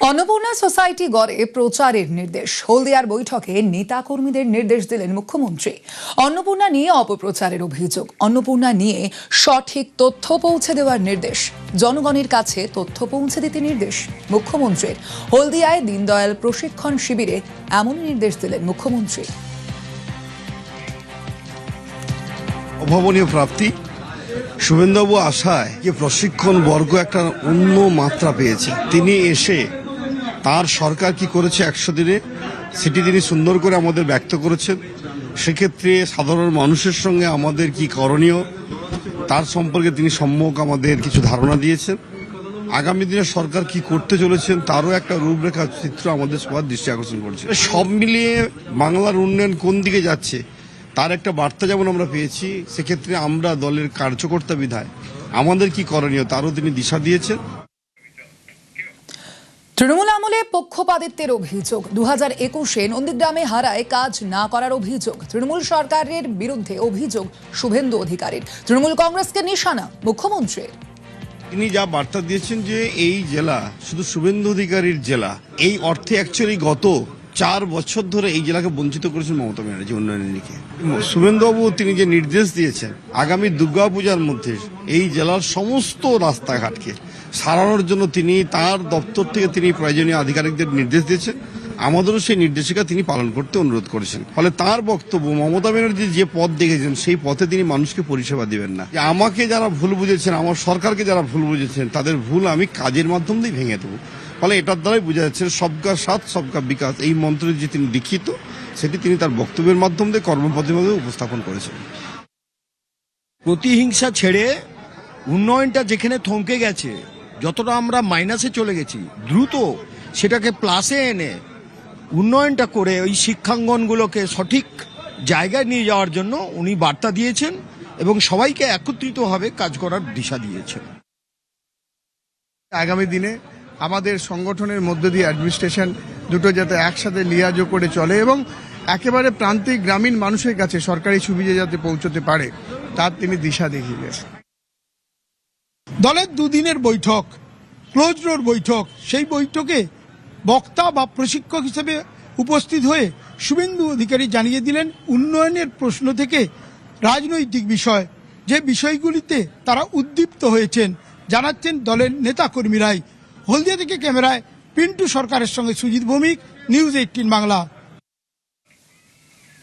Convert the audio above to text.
Annapurna society গড়ে প্রচারের নির্দেশ। হলদিয়ার বৈঠকে নেতা কর্মীদের নির্দেশ দিলেন মুখ্যমন্ত্রী। অন্নপূর্ণা নিয়ে অপপ্রচারের অভিযোগ, অন্নপূর্ণা নিয়ে সঠিক তথ্য পৌঁছে দেওয়ার নির্দেশ, জনগণের কাছে তথ্য পৌঁছে দিতে নির্দেশ মুখ্যমন্ত্রীর। হলদিয়ায় দীনদয়াল প্রশিক্ষণ শিবিরে এমন নির্দেশ দিলেন মুখ্যমন্ত্রী। অভাবনীয় প্রাপ্তি, শুভেন্দুবাবু আশায় যে প্রশিক্ষণ বর্গ একটা অন্য মাত্রা পেয়েছে। তিনি এসে তার সরকার কি করেছে 100 দিনে সেটি তিনি সুন্দর করে আমাদের ব্যক্ত করেছেন। সেক্ষেত্রে সাধারণ মানুষের সঙ্গে আমাদের কি করণীয় তার সম্পর্কে তিনি সম্যক আমাদের কিছু ধারণা দিয়েছেন। আগামী দিনে সরকার কি করতে চলেছেন তারও একটা রূপরেখা চিত্র আমাদের সবার দৃষ্টি আকর্ষণ করছে। সব মিলিয়ে বাংলার উন্নয়ন কোন দিকে যাচ্ছে তার একটা বার্তা যেমন আমরা পেয়েছি, সেক্ষেত্রে আমরা দলের কার্যকর্তা বিধায় আমাদের কি করণীয় তারও তিনি দিশা দিয়েছেন। তৃণমূল আমলে পক্ষপাতিত্বের অভিযোগ, 2021-এ নন্দীগ্রামে হারায় কাজ না করার অভিযোগ। তৃণমূল সরকারের বিরুদ্ধে অভিযোগ শুভেন্দু অধিকারীর। তৃণমূল কংগ্রেসকে নিশানা মুখ্যমন্ত্রীর। তিনি যা বার্তা দিয়েছেন যে এই জেলা শুধু শুভেন্দু অধিকারীর জেলা, এই অর্থে অ্যাকচুয়ালি গত 4 বছর ধরে এই জেলাকে বঞ্চিত করেছেন মমতা ব্যানার্জি উন্নয়নের দিকে। শুভেন্দুবাবু তিনি যে নির্দেশ দিয়েছেন আগামী দুর্গাপূজার মধ্যে এই জেলার সমস্ত রাস্তাঘাটকে সারানোর জন্য তিনি তার দপ্তর থেকে তিনি প্রয়োজনীয় আধিকারিকদের নির্দেশ দিয়েছেন। আমাদেরও সেই নির্দেশিকা তিনি পালন করতে অনুরোধ করেছেন। ফলে তার বক্তব্য, মমতা ব্যানার্জি যে পথ দেখেছেন সেই পথে তিনি মানুষকে পরিষেবা দিবেন না। আমাকে যারা ভুল বুঝেছেন, আমার সরকারকে যারা ভুল বুঝেছেন, তাদের ভুল আমি কাজের মাধ্যম দিয়ে ভেঙে দেবো। ফলে এটার দ্বারাই বোঝা যাচ্ছে সবকা সাথ সবকা বিকাশ এই মন্ত্রে যে তিনি দীক্ষিত, সেটি তিনি তার বক্তব্যের মাধ্যম দিয়ে কর্মপদ্ধতির মাধ্যমে উপস্থাপন করেছেন। প্রতিহিংসা ছেড়ে উন্নয়নটা যেখানে থমকে গেছে, যতটা আমরা মাইনাসে চলে গেছি, দ্রুত সেটাকে প্লাসে এনে উন্নয়নটা করে ওই শিক্ষাঙ্গনগুলোকে সঠিক জায়গায় নিয়ে যাওয়ার জন্য উনি বার্তা দিয়েছেন এবং সবাইকে একত্রিতভাবে কাজ করার দিশা দিয়েছেন। আগামী দিনে আমাদের সংগঠনের মধ্য দিয়ে অ্যাডমিনিস্ট্রেশন দুটো যাতে একসাথে লিয়াজো করে চলে এবং একেবারে প্রান্তিক গ্রামীণ মানুষের কাছে সরকারি সুবিধা যাতে পৌঁছতে পারে তার তিনি দিশা দেখিয়ে দিয়েছেন। দলের দুদিনের বৈঠক, ক্লোজ ডোর বৈঠক, সেই বৈঠকে বক্তা বা প্রশিক্ষক হিসেবে উপস্থিত হয়ে শুভেন্দু অধিকারী জানিয়ে দিলেন উন্নয়নের প্রশ্ন থেকে রাজনৈতিক বিষয়, যে বিষয়গুলিতে তারা উদ্দীপ্ত হয়েছেন জানাচ্ছেন দলের নেতাকর্মীরাই। হলদিয়া থেকে ক্যামেরায় পিন্টু সরকারের সঙ্গে সুজিত ভৌমিক, নিউজ 18 বাংলা।